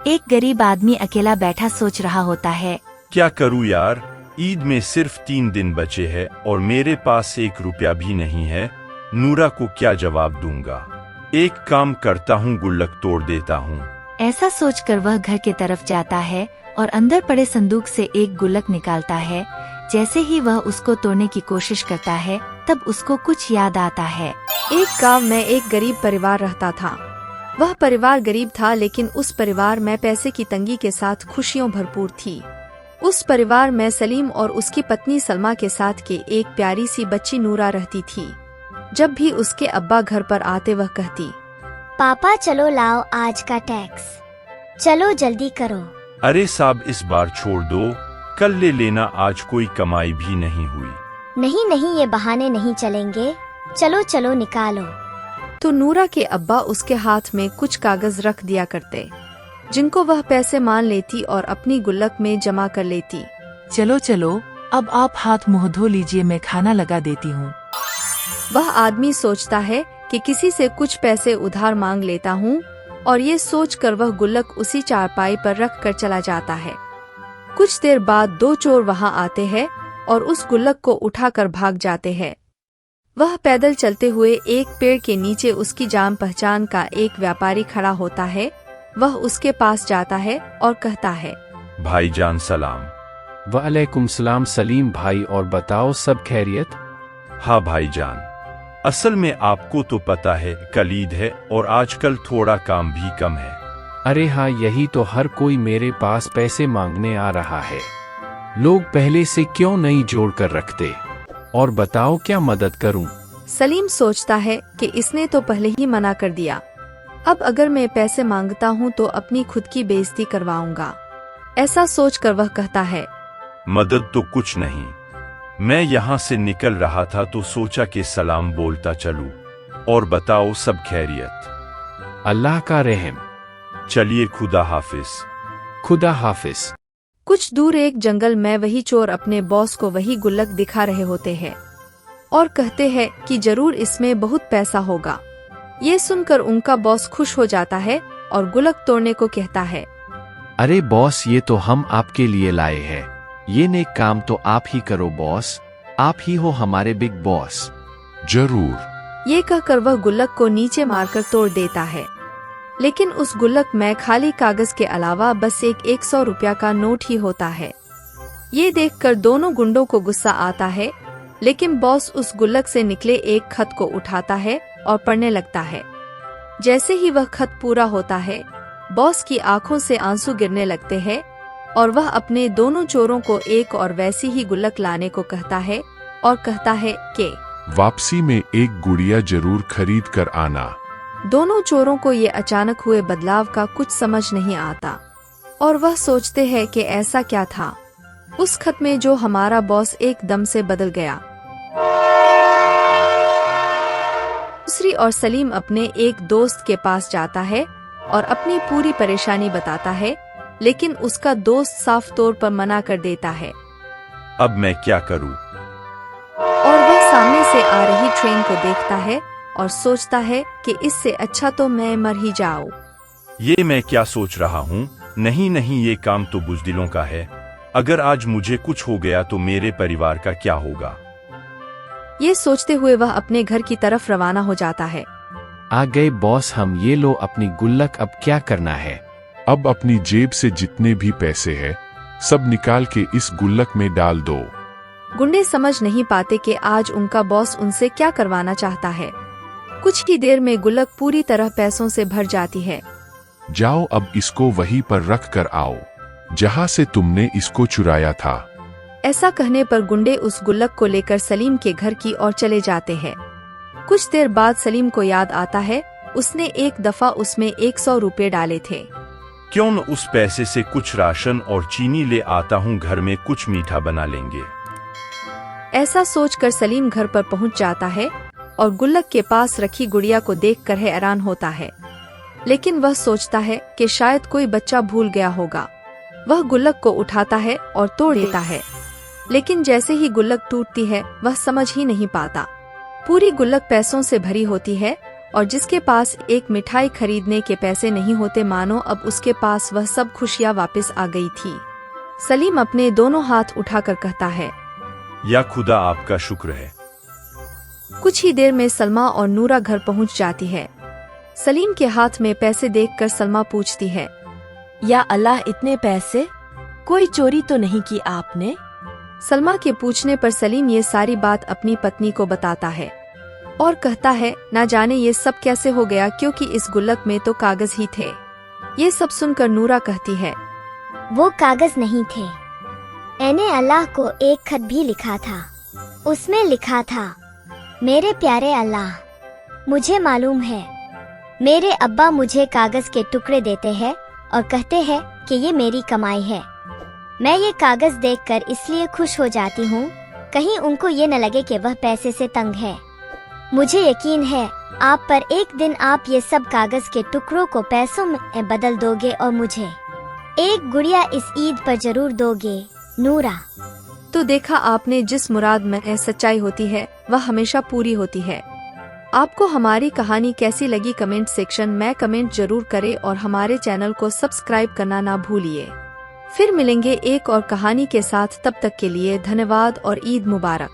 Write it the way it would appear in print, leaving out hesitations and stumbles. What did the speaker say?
एक गरीब आदमी अकेला बैठा सोच रहा होता है। क्या करूं यार, ईद में सिर्फ 3 दिन बचे हैं और मेरे पास 1 रुपया भी नहीं है। नूरा को क्या जवाब दूंगा? एक काम करता हूँ, गुल्लक तोड़ देता हूँ। ऐसा सोचकर वह घर के तरफ जाता है और अंदर पड़े संदूक से एक गुल्लक निकालता है। जैसे ही वह उसको तोड़ने की कोशिश करता है तब उसको कुछ याद आता है। एक गांव में एक गरीब परिवार रहता था। वह परिवार गरीब था, लेकिन उस परिवार में पैसे की तंगी के साथ खुशियों भरपूर थी। उस परिवार में सलीम और उसकी पत्नी सलमा के साथ के एक प्यारी सी बच्ची नूरा रहती थी। जब भी उसके अब्बा घर पर आते वह कहती, पापा चलो लाओ आज का टैक्स, चलो जल्दी करो। अरे साहब, इस बार छोड़ दो, कल ले लेना, आज कोई कमाई भी नहीं हुई। नहीं नहीं, ये बहाने नहीं चलेंगे, चलो चलो निकालो। तो नूरा के अब्बा उसके हाथ में कुछ कागज रख दिया करते, जिनको वह पैसे मान लेती और अपनी गुल्लक में जमा कर लेती। चलो चलो, अब आप हाथ मुंह धो लीजिए, मैं खाना लगा देती हूँ। वह आदमी सोचता है कि किसी से कुछ पैसे उधार मांग लेता हूँ, और ये सोचकर वह गुल्लक उसी चारपाई पर रख कर चला जाता है। कुछ देर बाद 2 चोर वहाँ आते हैं और उस गुल्लक को उठाकर भाग जाते हैं। वह पैदल चलते हुए एक पेड़ के नीचे उसकी जान पहचान का एक व्यापारी खड़ा होता है। वह उसके पास जाता है और कहता है, भाईजान सलाम। वालेकुम सलाम सलीम भाई, और बताओ सब खैरियत? हाँ भाईजान, असल में आपको तो पता है कल ईद है और आजकल थोड़ा काम भी कम है। अरे हाँ, यही तो हर कोई मेरे पास पैसे मांगने आ रहा है। लोग पहले से क्यों नहीं जोड़ कर रखते? और बताओ क्या मदद करूं? सलीम सोचता है कि इसने तो पहले ही मना कर दिया। अब अगर मैं पैसे मांगता हूँ तो अपनी खुद की बेइज्जती करवाऊंगा। ऐसा सोचकर वह कहता है, मदद तो कुछ नहीं, मैं यहाँ से निकल रहा था तो सोचा कि सलाम बोलता चलूं। और बताओ सब खैरियत? अल्लाह का रहम। चलिए, खुदा हाफिज। खुदा हाफिज। कुछ दूर एक जंगल में वही चोर अपने बॉस को वही गुल्लक दिखा रहे होते हैं और कहते हैं कि जरूर इसमें बहुत पैसा होगा। ये सुनकर उनका बॉस खुश हो जाता है और गुल्लक तोड़ने को कहता है। अरे बॉस, ये तो हम आपके लिए लाए हैं। ये नेक काम तो आप ही करो बॉस, आप ही हो हमारे बिग बॉस। जरूर। ये कहकर वह गुल्लक को नीचे मारकर तोड़ देता है, लेकिन उस गुल्लक में खाली कागज के अलावा बस एक 100 रुपया का नोट ही होता है। ये देखकर दोनों गुंडों को गुस्सा आता है, लेकिन बॉस उस गुल्लक से निकले एक खत को उठाता है और पढ़ने लगता है। जैसे ही वह खत पूरा होता है, बॉस की आंखों से आंसू गिरने लगते हैं और वह अपने दोनों चोरों को एक और वैसी ही गुल्लक लाने को कहता है और कहता है कि वापसी में एक गुड़िया जरूर खरीद कर आना। दोनों चोरों को ये अचानक हुए बदलाव का कुछ समझ नहीं आता और वह सोचते हैं कि ऐसा क्या था उस खत में जो हमारा बॉस एकदम से बदल गया। दूसरी और सलीम अपने एक दोस्त के पास जाता है और अपनी पूरी परेशानी बताता है, लेकिन उसका दोस्त साफ तौर पर मना कर देता है। अब मैं क्या करूं? और वह सामने से आ रही ट्रेन को देखता है और सोचता है कि इससे अच्छा तो मैं मर ही जाऊं। ये मैं क्या सोच रहा हूँ? नहीं नहीं, ये काम तो बुज़दिलों का है। अगर आज मुझे कुछ हो गया तो मेरे परिवार का क्या होगा? ये सोचते हुए वह अपने घर की तरफ रवाना हो जाता है। आ गए बॉस हम, ये लो अपनी गुल्लक, अब क्या करना है? अब अपनी जेब से जितने भी पैसे हैं सब निकाल के इस गुल्लक में डाल दो। गुंडे समझ नहीं पाते कि आज उनका बॉस उनसे क्या करवाना चाहता है। कुछ ही देर में गुल्लक पूरी तरह पैसों से भर जाती है। जाओ अब इसको वहीं पर रख कर आओ जहाँ से तुमने इसको चुराया था। ऐसा कहने पर गुंडे उस गुल्लक को लेकर सलीम के घर की ओर चले जाते हैं। कुछ देर बाद सलीम को याद आता है उसने एक दफा उसमें 100 रुपए डाले थे। क्यों न उस पैसे से कुछ राशन और चीनी ले आता हूँ, घर में कुछ मीठा बना लेंगे। ऐसा सोचकर सलीम घर पर पहुँच जाता है और गुल्लक के पास रखी गुड़िया को देखकर हैरान होता है, लेकिन वह सोचता है कि शायद कोई बच्चा भूल गया होगा। वह गुल्लक को उठाता है और तोड़ देता है, लेकिन जैसे ही गुल्लक टूटती है वह समझ ही नहीं पाता। पूरी गुल्लक पैसों से भरी होती है और जिसके पास एक मिठाई खरीदने के पैसे नहीं होते, मानो अब उसके पास वह सब खुशियाँ वापस आ गई थी। सलीम अपने दोनों हाथ उठाकर कहता है, या खुदा आपका शुक्र है। कुछ ही देर में सलमा और नूरा घर पहुंच जाती है। सलीम के हाथ में पैसे देखकर सलमा पूछती है, या अल्लाह, इतने पैसे? कोई चोरी तो नहीं की आपने? सलमा के पूछने पर सलीम ये सारी बात अपनी पत्नी को बताता है और कहता है, ना जाने ये सब कैसे हो गया, क्योंकि इस गुल्लक में तो कागज ही थे। ये सब सुनकर नूरा कहती है, वो कागज नहीं थे, मैंने अल्लाह को एक खत भी लिखा था। उसमें लिखा था, मेरे प्यारे अल्लाह, मुझे मालूम है मेरे अब्बा मुझे कागज के टुकड़े देते हैं और कहते हैं कि ये मेरी कमाई है। मैं ये कागज देखकर इसलिए खुश हो जाती हूँ, कहीं उनको ये न लगे कि वह पैसे से तंग है। मुझे यकीन है आप पर एक दिन आप ये सब कागज के टुकड़ों को पैसों में बदल दोगे और मुझे एक गुड़िया इस ईद पर जरूर दोगे, नूरा। तो देखा आपने, जिस मुराद में सच्चाई होती है वह हमेशा पूरी होती है। आपको हमारी कहानी कैसी लगी कमेंट सेक्शन में कमेंट जरूर करें और हमारे चैनल को सब्सक्राइब करना ना भूलिए। फिर मिलेंगे एक और कहानी के साथ, तब तक के लिए धन्यवाद और ईद मुबारक।